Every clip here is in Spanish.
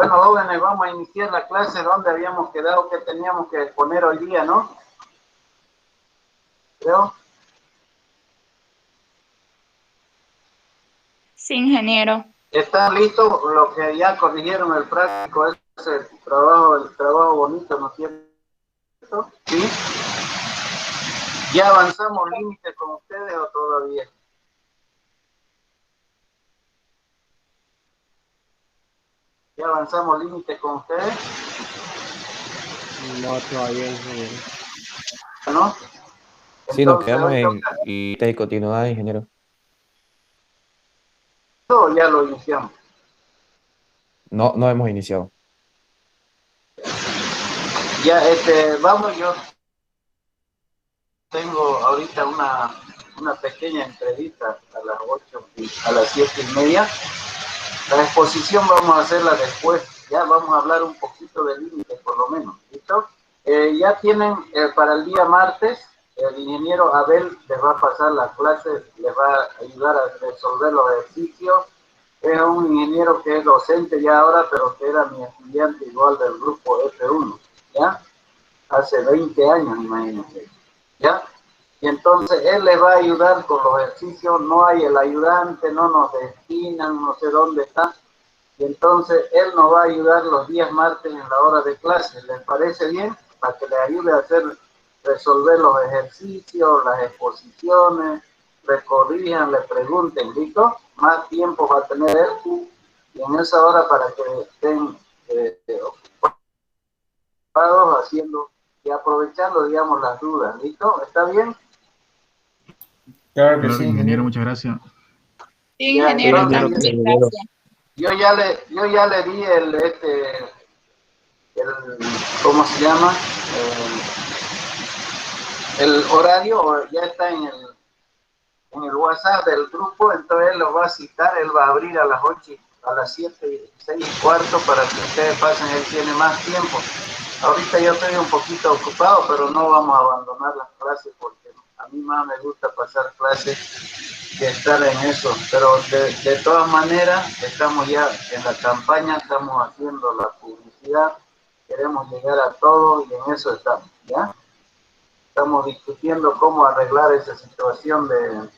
Bueno, jóvenes, vamos a iniciar la clase donde habíamos quedado que teníamos que exponer hoy día, ¿no? ¿Creo? Sí, ingeniero. ¿Están listos? Los que ya corrigieron el práctico, ese el trabajo bonito, ¿no es cierto? ¿Sí? ¿Ya avanzamos límites con ustedes o todavía? ¿Ya avanzamos límites con ustedes? No, todavía, ingeniero. ¿No? Sí, nos Entonces, quedamos hoy en toca, límite y continuidad, ingeniero. todo ya lo iniciamos. No, no hemos iniciado. Ya, vamos, yo tengo ahorita una pequeña entrevista a las 8, a las 7:30. La exposición vamos a hacerla después, ya vamos a hablar un poquito del límite por lo menos, ¿listo? Ya tienen para el día martes, el ingeniero Abel les va a pasar la clase, les va a ayudar a resolver los ejercicios. Es un ingeniero que es docente ya ahora, pero que era mi estudiante igual del grupo F1, ¿ya? Hace 20 años, imagínense, ¿ya? Y entonces él les va a ayudar con los ejercicios, no hay el ayudante, no nos destinan, no sé dónde está, y entonces él nos va a ayudar los días martes en la hora de clase. ¿Les parece bien? Para que le ayude a resolver los ejercicios, las exposiciones, le corrijan, le pregunten, ¿listo? Más tiempo va a tener él, y en esa hora para que estén ocupados haciendo y aprovechando, digamos, las dudas, ¿listo? ¿Está bien? Claro que Claro, sí, ingeniero, ingeniero. muchas gracias. Sí, Ya, ingeniero, entonces también, gracias. yo ya le di ¿cómo se llama? El horario ya está en el WhatsApp del grupo, entonces él lo va a citar, él va a abrir a las 8, a las 7, 6:15 para que ustedes pasen, él tiene más tiempo. Ahorita yo estoy un poquito ocupado, pero no vamos a abandonar las clases porque a mí más me gusta pasar clases que estar en eso, pero de todas maneras estamos ya en la campaña, estamos haciendo la publicidad, queremos llegar a todos y en eso estamos, ¿ya? Estamos discutiendo cómo arreglar esa situación de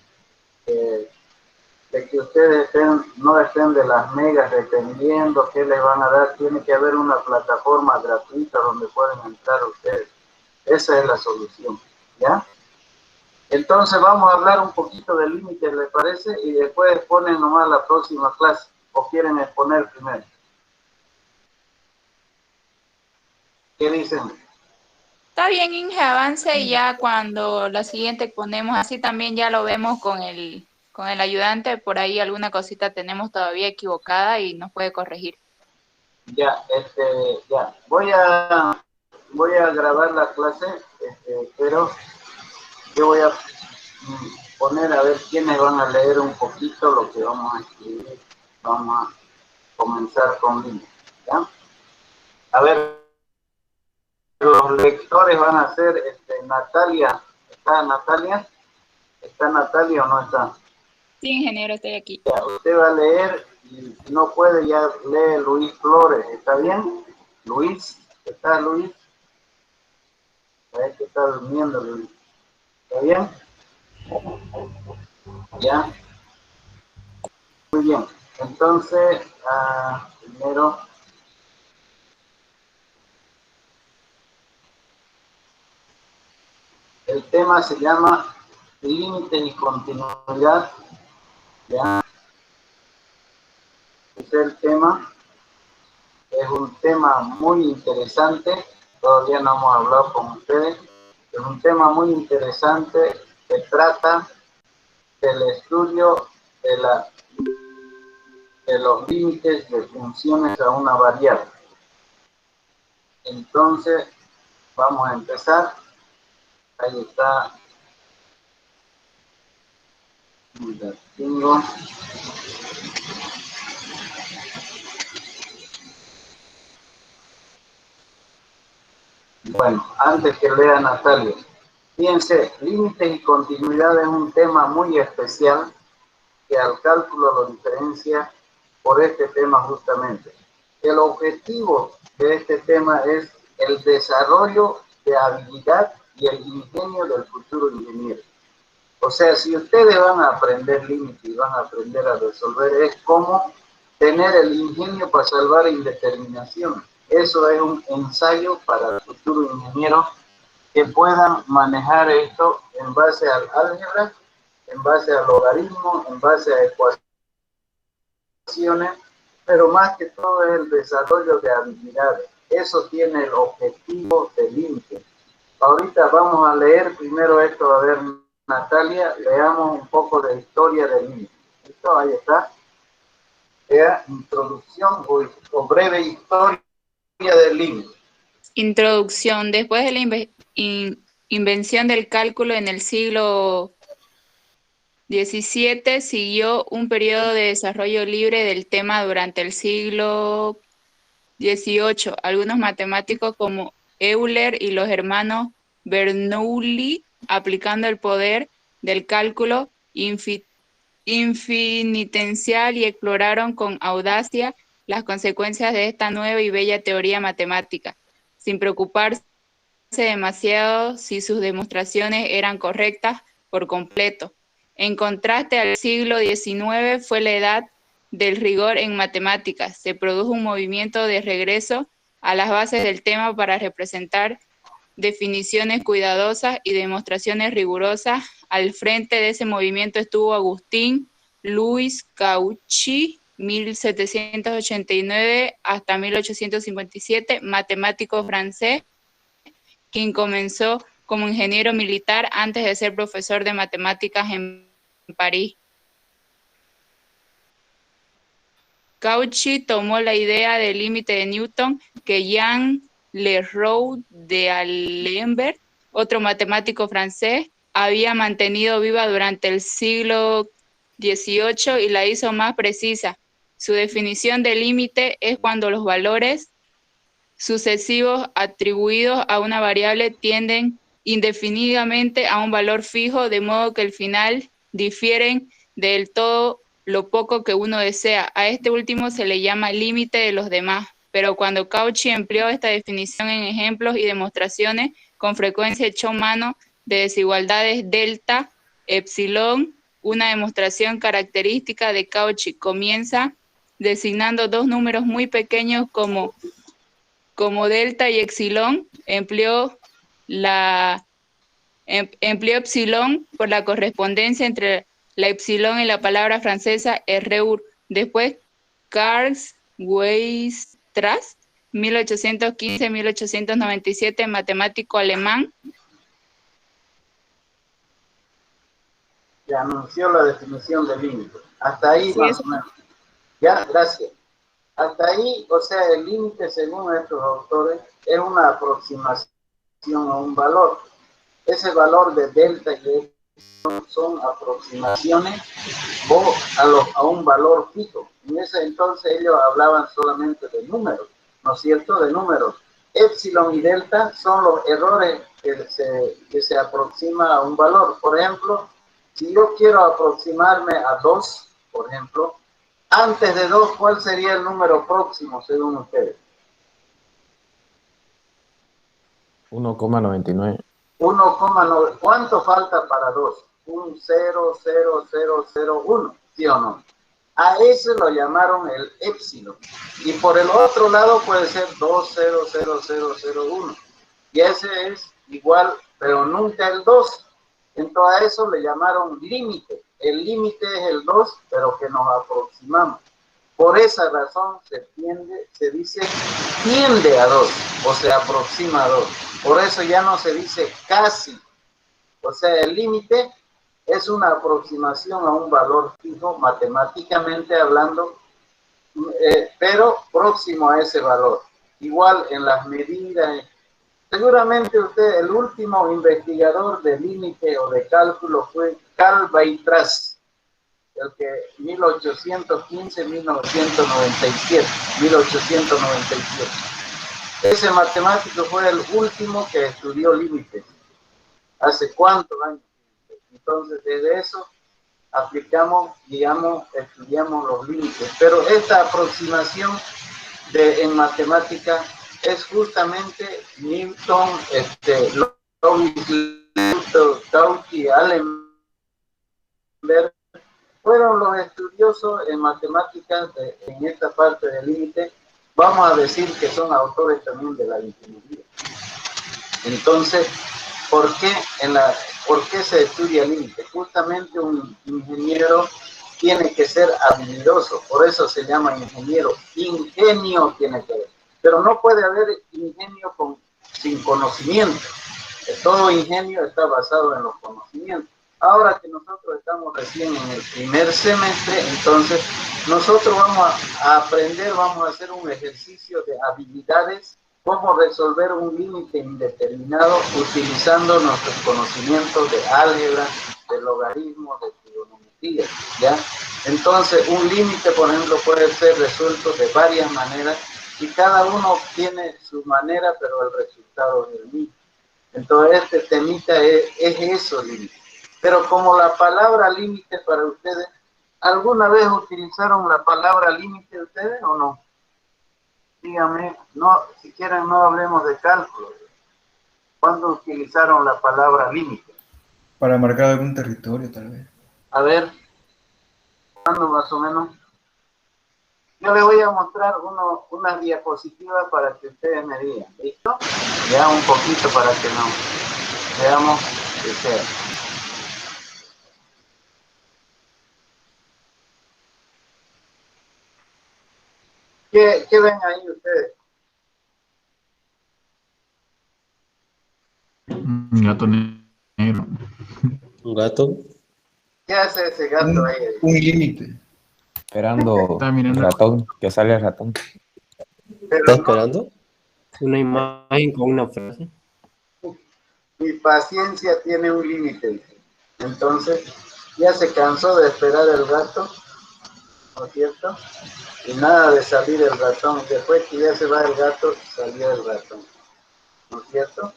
que ustedes no estén de las megas dependiendo qué les van a dar. Tiene que haber una plataforma gratuita donde pueden entrar ustedes. Esa es la solución, ¿ya? Entonces vamos a hablar un poquito de límites, ¿les parece? Y después exponen nomás la próxima clase, o quieren exponer primero. ¿Qué dicen? Está bien, Inge, avance y ya cuando la siguiente ponemos, así también ya lo vemos con el ayudante, por ahí alguna cosita tenemos todavía equivocada y nos puede corregir. Ya, ya. Voy a grabar la clase, pero yo voy a poner a ver quiénes van a leer un poquito lo que vamos a escribir. Vamos a comenzar con líneas, ¿ya? A ver, los lectores van a ser Natalia. ¿Está Natalia? ¿Está Natalia o no está? Sí, ingeniero, estoy aquí. Ya, usted va a leer y si no puede ya lee Luis Flores. ¿Está bien? Luis, ¿está Luis? Parece que está durmiendo Luis. ¿Está bien? Ya. Muy bien. Entonces, primero, el tema se llama límites y continuidad. Ya. Ese es el tema. Es un tema muy interesante. Todavía no hemos hablado con ustedes. Es un tema muy interesante que trata del estudio de los límites de funciones a una variable. Entonces, vamos a empezar. Ahí está. Ya tengo. Bueno, antes que lea Natalia, fíjense, límites y continuidad es un tema muy especial que al cálculo lo diferencia por este tema justamente. el objetivo de este tema es el desarrollo de habilidad y el ingenio del futuro ingeniero. O sea, si ustedes van a aprender límites y van a aprender a resolver, es como tener el ingenio para salvar indeterminación. Eso es un ensayo para el futuro ingeniero que puedan manejar esto en base al álgebra, en base al logaritmo, en base a ecuaciones, pero más que todo es el desarrollo de habilidades. Eso tiene el objetivo del límite. Ahorita vamos a leer primero esto, a ver, Natalia, leamos un poco de historia del límite. ¿Listo? Ahí está. Introducción o breve historia del límite. Introducción. Después de la invención del cálculo en el siglo XVII, siguió un periodo de desarrollo libre del tema durante el siglo XVIII. Algunos matemáticos como Euler y los hermanos Bernoulli, aplicando el poder del cálculo infinitencial y exploraron con audacia las consecuencias de esta nueva y bella teoría matemática, sin preocuparse demasiado si sus demostraciones eran correctas por completo. En contraste al siglo XIX fue la edad del rigor en matemáticas. Se produjo un movimiento de regreso a las bases del tema para representar definiciones cuidadosas y demostraciones rigurosas. Al frente de ese movimiento estuvo Agustín Louis Cauchy, 1789 hasta 1857, matemático francés, quien comenzó como ingeniero militar antes de ser profesor de matemáticas en París. Cauchy tomó la idea del límite de Newton que Jean Leroux d'Alembert, otro matemático francés, había mantenido viva durante el siglo XVIII y la hizo más precisa. Su definición de límite es cuando los valores sucesivos atribuidos a una variable tienden indefinidamente a un valor fijo, de modo que al final difieren del todo lo poco que uno desea. A este último se le llama límite de los demás, pero cuando Cauchy empleó esta definición en ejemplos y demostraciones, con frecuencia echó mano de desigualdades delta, epsilon. Una demostración característica de Cauchy comienza designando dos números muy pequeños como delta y epsilon. Empleó epsilon por la correspondencia entre la epsilon y la palabra francesa erreur. Después, Carl Weierstrass, 1815-1897, matemático alemán. Ya anunció la definición del límite. Hasta ahí Sí, más o menos. Ya, gracias. Hasta ahí, o sea, el límite, según estos autores, es una aproximación a un valor. Ese valor de delta y son aproximaciones o a un valor fijo. En ese entonces ellos hablaban solamente de números, ¿no es cierto? De números. Epsilon y delta son los errores que se aproxima a un valor. Por ejemplo, si yo quiero aproximarme a 2, por ejemplo, antes de 2, ¿cuál sería el número próximo según ustedes? 1,99. 1,9. ¿Cuánto falta para 2? Un 0,0001, ¿sí o no? A ese lo llamaron el epsilon. Y por el otro lado puede ser 2,00001. Y ese es igual, pero nunca el 2. Entonces a eso le llamaron límite. El límite es el 2, pero que nos aproximamos. Por esa razón se dice tiende a 2, o se aproxima a 2. Por eso ya no se dice casi. O sea, el límite es una aproximación a un valor fijo, matemáticamente hablando, pero próximo a ese valor. Igual en las medidas. Seguramente usted, el último investigador de límite o de cálculo fue Carl Weierstrass, el que 1815-1897. Ese matemático fue el último que estudió límites. ¿Hace cuántos años? Entonces, desde eso aplicamos, digamos, estudiamos los límites. Pero esta aproximación en matemática es justamente Newton, Cauchy, Allenberg, fueron los estudiosos en matemáticas en esta parte del límite. Vamos a decir que son autores también de la ingeniería. Entonces, ¿por qué se estudia el límite? Justamente un ingeniero tiene que ser habilidoso, por eso se llama ingeniero. Ingenio tiene que haber, pero no puede haber ingenio sin conocimiento. Todo ingenio está basado en los conocimientos. Ahora que nosotros estamos recién en el primer semestre, entonces nosotros vamos a aprender, vamos a hacer un ejercicio de habilidades, cómo resolver un límite indeterminado utilizando nuestros conocimientos de álgebra, de logaritmo, de trigonometría, ¿ya? Entonces, un límite, por ejemplo, puede ser resuelto de varias maneras y cada uno tiene su manera, pero el resultado es el mismo. Entonces, este temita es eso, límite. Pero como la palabra límite para ustedes, ¿alguna vez utilizaron la palabra límite ustedes o no? Díganme, no, si quieren no hablemos de cálculo. ¿Cuándo utilizaron la palabra límite? Para marcar algún territorio, tal vez. A ver, ¿cuándo más o menos? Yo les voy a mostrar unas diapositivas para que ustedes me digan, ¿listo? Ya un poquito para que no veamos que sea. ¿Qué ven ahí ustedes? Un gato negro. Un gato. ¿Qué hace ese gato ahí? Un límite. Esperando Está el mirando. ratón, que sale el ratón. Pero ¿Está no, esperando? Una imagen con una frase. mi paciencia tiene un límite. Entonces, ya se cansó de esperar el gato, ¿no es cierto? Y nada de salir el ratón. Después que ya se va el gato, salió el ratón, ¿no es cierto?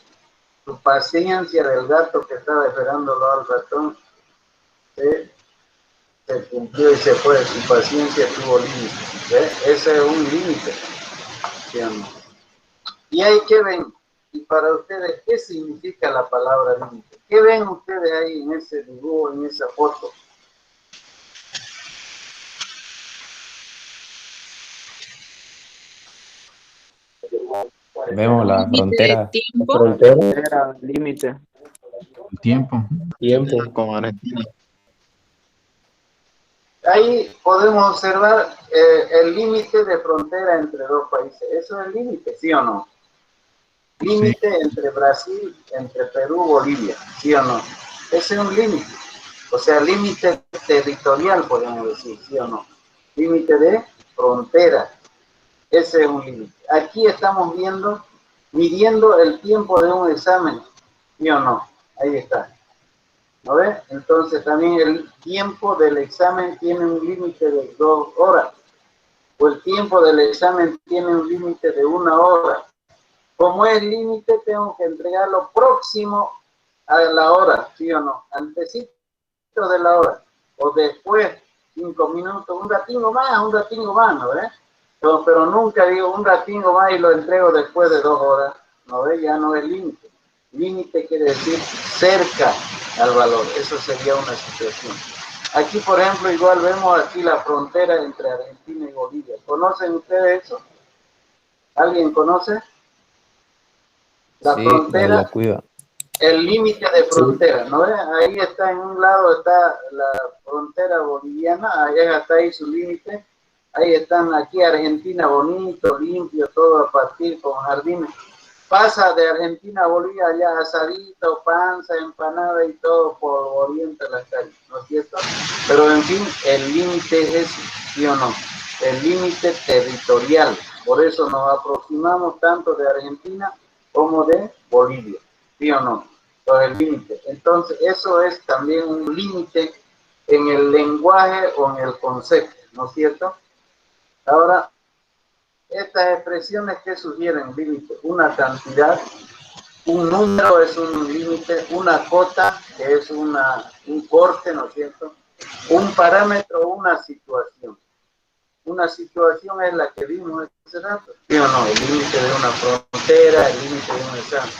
Su paciencia del gato que estaba esperándolo al ratón se cumplió y se fue. Su paciencia tuvo límite. Ese es un límite. Y ahí, ¿qué ven? Y para ustedes, ¿qué significa la palabra límite? ¿Qué ven ustedes ahí en ese dibujo, en esa foto? Vemos la Límite de frontera. tiempo. Frontera. Era límite. Tiempo. Tiempo. Con Argentina. Ahí podemos observar el límite de frontera entre dos países. Eso es el límite, ¿sí o no? Límite entre Brasil, entre Perú, Bolivia, ¿sí o no? Ese es un límite. O sea, límite territorial, podemos decir, ¿sí o no? Límite de frontera. Ese es un límite. Aquí estamos midiendo el tiempo de un examen, ¿sí o no? Ahí está. ¿No ves? Entonces también el tiempo del examen tiene un límite de 2 horas. O el tiempo del examen tiene un límite de 1 hora. Como es límite, tengo que entregarlo próximo a la hora, ¿sí o no? Antesito de la hora. O después, 5 minutos, un ratingo más, ¿no ves? Pero nunca digo un ratingo más y lo entrego después de 2 horas. ¿No ves? Ya no es límite. Límite quiere decir cerca al valor. Eso sería una situación. Aquí, por ejemplo, igual vemos aquí la frontera entre Argentina y Bolivia. ¿Conocen ustedes eso? ¿Alguien conoce? La Sí, frontera, la cuida. el límite de frontera, ¿no ves? Ahí está, en un lado está la frontera boliviana, ahí está ahí su límite. Ahí están, aquí Argentina bonito, limpio, todo a partir con jardines. Pasa de Argentina a Bolivia, allá asadito, panza, empanada y todo por oriente a las calles, ¿no es cierto? Pero en fin, el límite es ese, ¿sí o no? El límite territorial. Por eso nos aproximamos tanto de Argentina como de Bolivia, ¿sí o no? Por el límite. Entonces, eso es también un límite en el lenguaje o en el concepto, ¿no es cierto? Ahora, estas expresiones que sugieren límite, una cantidad, un número es un límite, una cota que es un corte, ¿no es cierto? Un parámetro, una situación una situación es la que vimos hace rato, ¿sí o no? El límite de una frontera, el límite de un examen.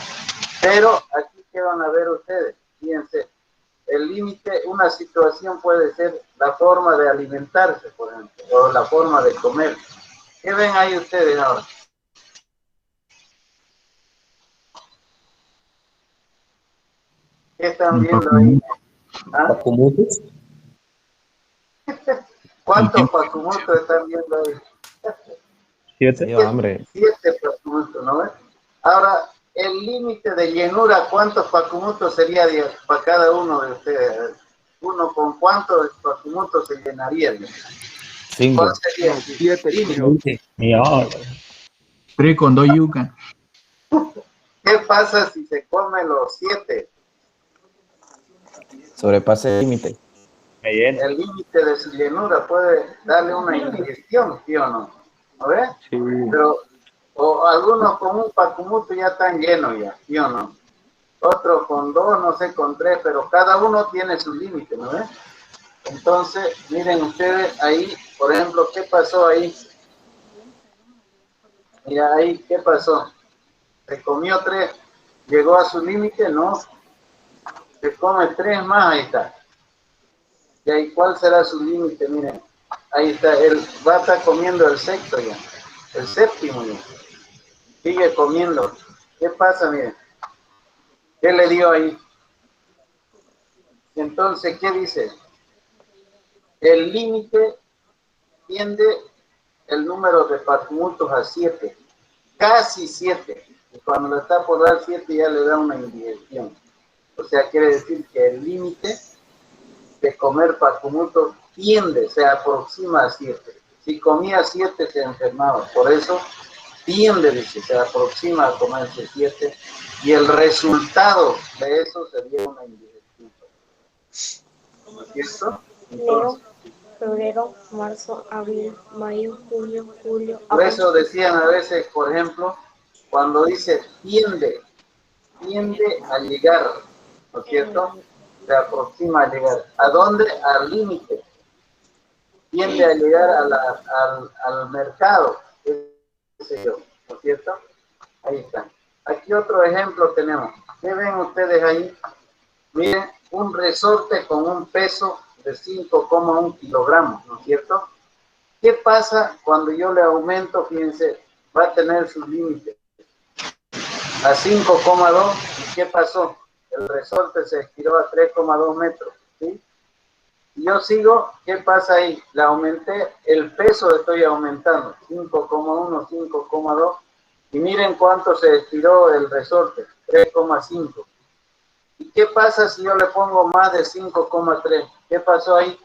Pero aquí, ¿qué van a ver ustedes? Fíjense, el límite, una situación puede ser la forma de alimentarse, por ejemplo, o la forma de comer. ¿Qué ven ahí ustedes ahora? ¿Qué están viendo ahí? ¿Ah? ¿Pacumutos? ¿Cuántos pacumutos están viendo ahí? 7. Dio hambre. 7 pacumutos, ¿no ves? Ahora, el límite de llenura, ¿cuántos pacumutos sería para cada uno de ustedes? ¿Uno con cuántos pacumutos se llenaría? ¿Cuál 5. sería? 7, tío. 20. Ya. 3 con 2 yuca. ¿Qué pasa si se come los 7? Sobrepase el límite. Me llena. El límite de su llenura puede darle una indigestión, ¿sí o no? ¿No ves? Sí. Pero, o algunos con un pacumuto ya están llenos ya, ¿sí o no? Otros con 2, no sé, con 3, pero cada uno tiene su límite, ¿no ves? Entonces, miren ustedes ahí, por ejemplo, ¿qué pasó ahí? Mira ahí, ¿qué pasó? Se comió 3, llegó a su límite, no, se come 3 más, ahí está. ¿Y ahí cuál será su límite? Miren, ahí está, él va a estar comiendo el sexto ya, el séptimo ya, sigue comiendo. ¿Qué pasa? Miren, ¿qué le dio ahí? Entonces, ¿qué dice? El límite tiende el número de pacumutos a 7, casi 7. Y cuando le está por dar 7 ya le da una indigestión. O sea, quiere decir que el límite de comer pacumutos tiende, se aproxima a 7. Si comía 7 se enfermaba. Por eso tiende, dice, se aproxima a comerse 7. Y el resultado de eso sería una indigestión. ¿No es cierto? Entonces, Febrero, marzo, abril, mayo, junio, julio, por eso decían a veces, por ejemplo, cuando dice tiende a llegar, ¿no es cierto? Se aproxima a llegar. ¿A dónde? Al límite. Tiende a llegar al mercado, qué sé yo, ¿no es cierto? Ahí está. Aquí otro ejemplo tenemos. ¿Qué ven ustedes ahí? Miren, un resorte con un peso de 5,1 kilogramos, ¿no es cierto? ¿Qué pasa cuando yo le aumento? Fíjense, va a tener su límite a 5,2. ¿Y qué pasó? El resorte se estiró a 3,2 metros, ¿sí? Y yo sigo, ¿qué pasa ahí? Le aumenté el peso, estoy aumentando, 5,1, 5,2. Y miren cuánto se estiró el resorte, 3,5. ¿Y qué pasa si yo le pongo más de 5,3? ¿Qué pasó ahí?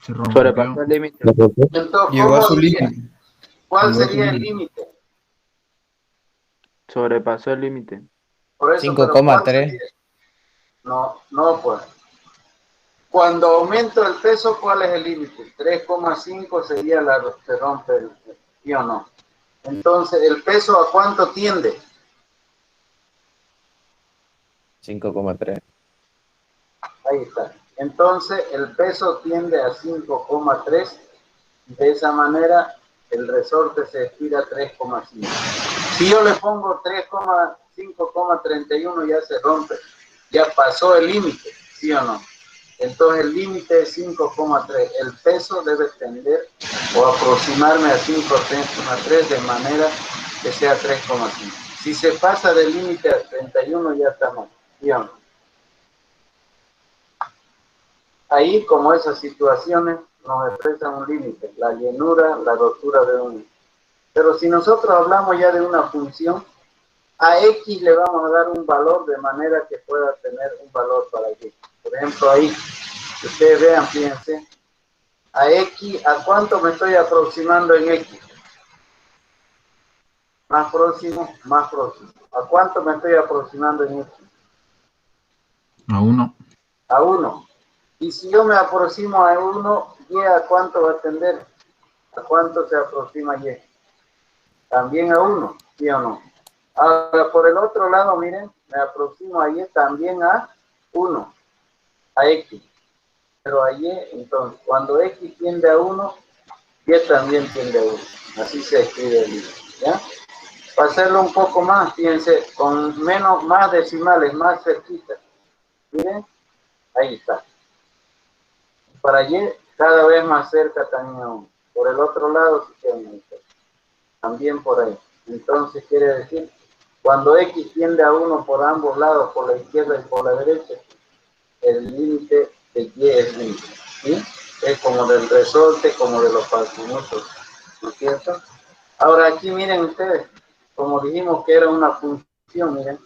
Se rompió. Sobrepasó el límite. Entonces, Llegó a ¿cómo su diría? límite. ¿Cuál Llegó a su sería el límite. límite? Sobrepasó el límite. Por eso, pero ¿cuál 5,3. sería? No, pues. Cuando aumento el peso, ¿cuál es el límite? 3,5 sería se rompe ¿sí o no? Entonces, ¿el peso a cuánto tiende? 5,3. Ahí está. Entonces, el peso tiende a 5,3. De esa manera, el resorte se estira a 3,5. Si yo le pongo 3,5,31, ya se rompe. Ya pasó el límite, ¿sí o no? Entonces, el límite es 5,3. El peso debe tender o aproximarme a 5,3 de manera que sea 3,5. Si se pasa del límite a 31, ya está mal, ¿sí o no? Ahí, como esas situaciones, nos expresan un límite, la llenura, la rotura de un. Pero si nosotros hablamos ya de una función, a X le vamos a dar un valor de manera que pueda tener un valor para Y. Por ejemplo, ahí, que ustedes vean, fíjense, a X, ¿a cuánto me estoy aproximando en X? Más próximo, más próximo. ¿A cuánto me estoy aproximando en X? A 1. A 1. Y si yo me aproximo a 1, ¿Y a cuánto va a tender? ¿A cuánto se aproxima Y? También a 1, ¿sí o no? Ahora, por el otro lado, miren, me aproximo a Y también a 1, a X. a y, entonces cuando x tiende a 1, y también tiende a 1. Así se escribe el límite, ¿ya? Para hacerlo un poco más, fíjense, con más decimales, más cerquita. Miren, ahí está. Para y, cada vez más cerca también a 1. Por el otro lado, si quieren, también por ahí. Entonces quiere decir, cuando x tiende a 1 por ambos lados, por la izquierda y por la derecha, el límite de y es límite, ¿sí? Es como del resorte, como de los falsinutos, ¿no es cierto? Ahora aquí miren ustedes, como dijimos que era una función, miren,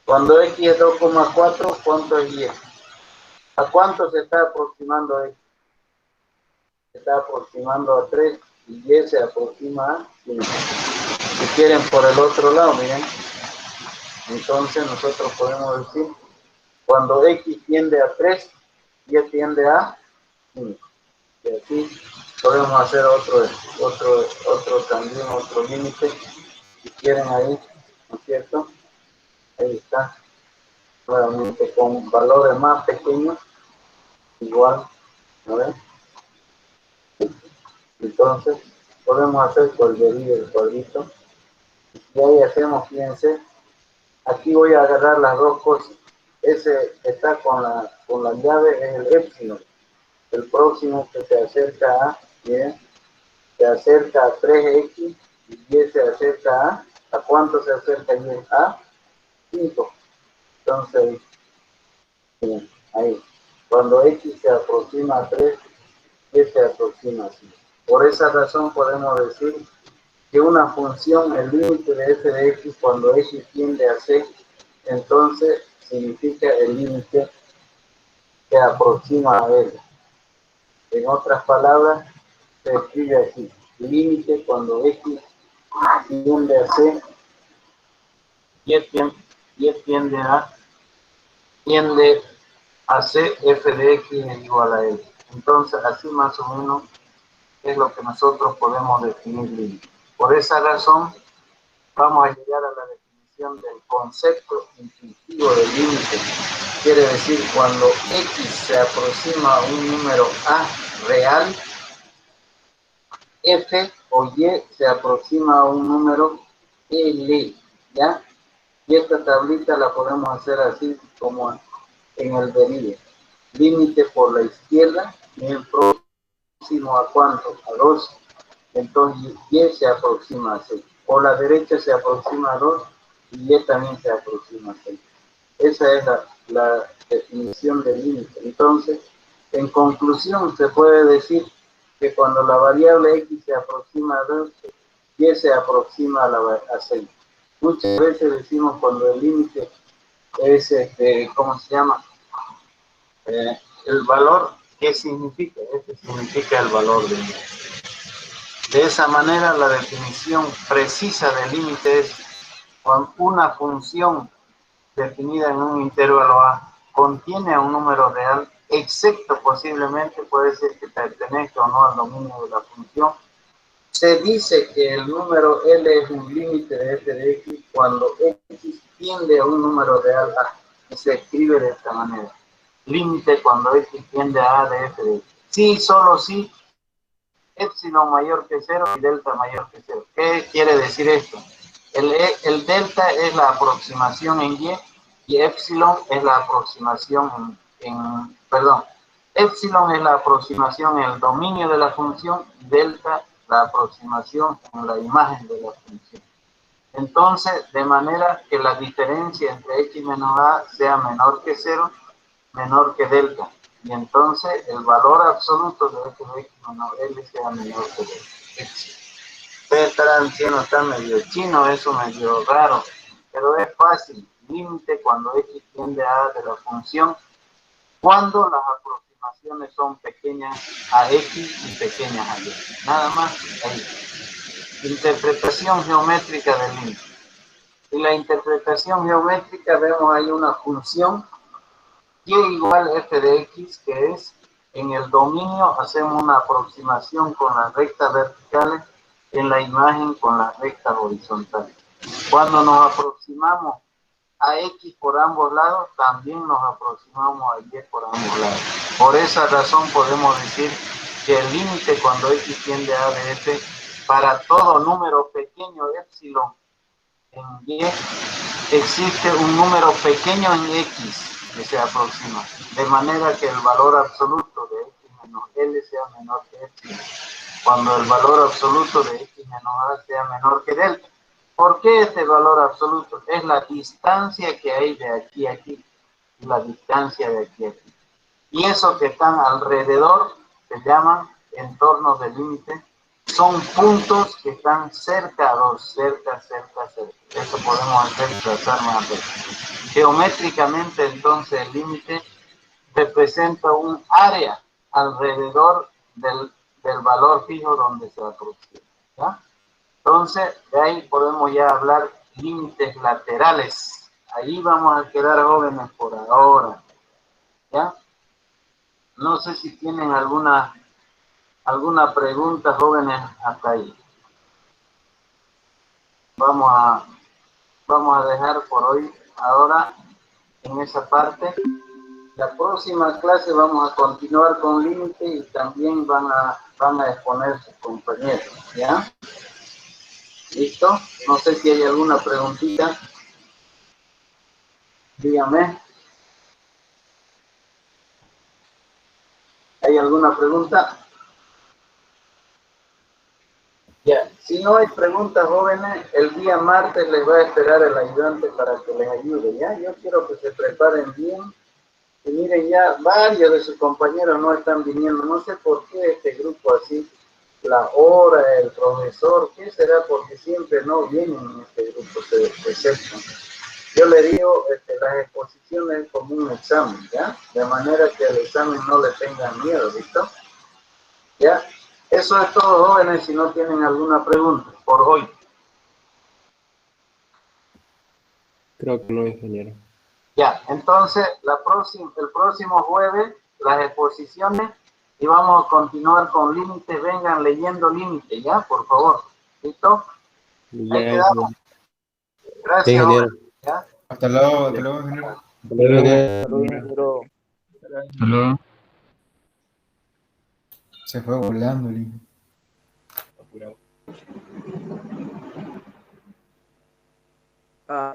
cuando x es 2,4, ¿cuánto es y? ¿A cuánto se está aproximando x? Se está aproximando a 3 y y se aproxima a 5. Si quieren por el otro lado, miren, entonces nosotros podemos decir, cuando x tiende a 3, y tiende a 5. Y aquí podemos hacer otro también, otro límite, si quieren ahí, ¿no es cierto? Ahí está, nuevamente con valores más pequeños, igual, ¿no ven? Entonces, podemos hacer cuadrito el cuadrito, y ahí hacemos, fíjense, aquí voy a agarrar las dos cosas. Ese que está con la llave es el épsilon. El próximo que se acerca a, bien, se acerca a 3x y y se acerca ¿a cuánto se acerca y? A 5. Entonces, bien, ahí. Cuando x se aproxima a 3, y se aproxima a 5. Por esa razón podemos decir que una función, el límite de f de x, cuando x tiende a c, entonces significa el límite que aproxima a él. En otras palabras, se escribe así: límite cuando x tiende a c, y tiende a c, f de x es igual a x. Entonces, así más o menos es lo que nosotros podemos definir límite. Por esa razón, vamos a llegar a la definición del concepto intuitivo del límite. Quiere decir, cuando x se aproxima a un número a real, f o y se aproxima a un número l, ¿ya? Y esta tablita la podemos hacer así como en el derive. Límite por la izquierda, bien próximo a ¿cuánto? A 2. Entonces y se aproxima a 6. Por la derecha se aproxima a 2 y y también se aproxima a 6. Esa es la definición del límite. Entonces, en conclusión, se puede decir que cuando la variable x se aproxima a 2, y se aproxima a 6. Muchas veces decimos cuando el límite es, ¿cómo se llama? El valor, ¿qué significa? Este significa el valor del límite. De esa manera, la definición precisa del límite es cuando una función definida en un intervalo a contiene a un número real, excepto posiblemente puede ser que pertenezca o no al dominio de la función. Se dice que el número L es un límite de f de x cuando x tiende a un número real a, y se escribe de esta manera: límite cuando x tiende a de f de x. Sí, solo sí, épsilon mayor que 0 y delta mayor que 0. ¿Qué quiere decir esto? El delta es la aproximación en y épsilon es la aproximación épsilon es la aproximación en el dominio de la función, delta la aproximación en la imagen de la función. Entonces, de manera que la diferencia entre x menos a sea menor que 0, menor que delta. Y entonces el valor absoluto de f de x menos L sea menor que delta. Ustedes estarán diciendo, está medio chino, eso medio raro, pero es fácil. Límite cuando x tiende a de la función, cuando las aproximaciones son pequeñas a x y pequeñas a y. Nada más ahí. Interpretación geométrica del límite. En la interpretación geométrica vemos ahí una función y igual f de x, que es en el dominio hacemos una aproximación con las rectas verticales, en la imagen con las rectas horizontales. Cuando nos aproximamos a X por ambos lados, también nos aproximamos a Y por ambos lados. Por esa razón podemos decir que el límite cuando X tiende a de F, para todo número pequeño epsilon en Y, existe un número pequeño en X que se aproxima, de manera que el valor absoluto de X menos L sea menor que epsilon, cuando el valor absoluto de X menos A sea menor que delta. ¿Por qué este valor absoluto? Es la distancia que hay de aquí a aquí, y la distancia de aquí a aquí. Y esos que están alrededor se llaman entornos de límite, son puntos que están cercados, cerca. Eso podemos hacer trazar más veces. Geométricamente, entonces, el límite representa un área alrededor del valor fijo donde se aproxima, ¿ya? Entonces, de ahí podemos ya hablar límites laterales. Ahí vamos a quedar jóvenes por ahora, ¿ya? No sé si tienen alguna pregunta, jóvenes, hasta ahí. Vamos a dejar por hoy, ahora, en esa parte. La próxima clase vamos a continuar con límite y también van a exponer sus compañeros, ¿ya? ¿Listo? No sé si hay alguna preguntita. Dígame. ¿Hay alguna pregunta? Ya, si no hay preguntas, jóvenes, el día martes les va a esperar el ayudante para que les ayude, ¿ya? Yo quiero que se preparen bien. Y miren, ya varios de sus compañeros no están viniendo. No sé por qué este grupo así, la hora, el profesor, ¿qué será? Porque siempre no vienen en este grupo, se decepcionan. Yo le digo, las exposiciones es como un examen, ¿ya? De manera que al examen no le tengan miedo, ¿listo? ¿Ya? Eso es todo, jóvenes, si no tienen alguna pregunta por hoy. Creo que no, ingeniero. Ya, entonces, el próximo jueves, las exposiciones, y vamos a continuar con límites. Vengan leyendo límites, ¿ya? Por favor. ¿Listo? Ya, Ahí quedamos. sí, Gracias, ingeniero. jóvenes, ¿ya? Hasta luego, ingeniero. Hasta luego, ingeniero. Saludos, ingeniero. Hello. Se fue volando, Lin. Ah,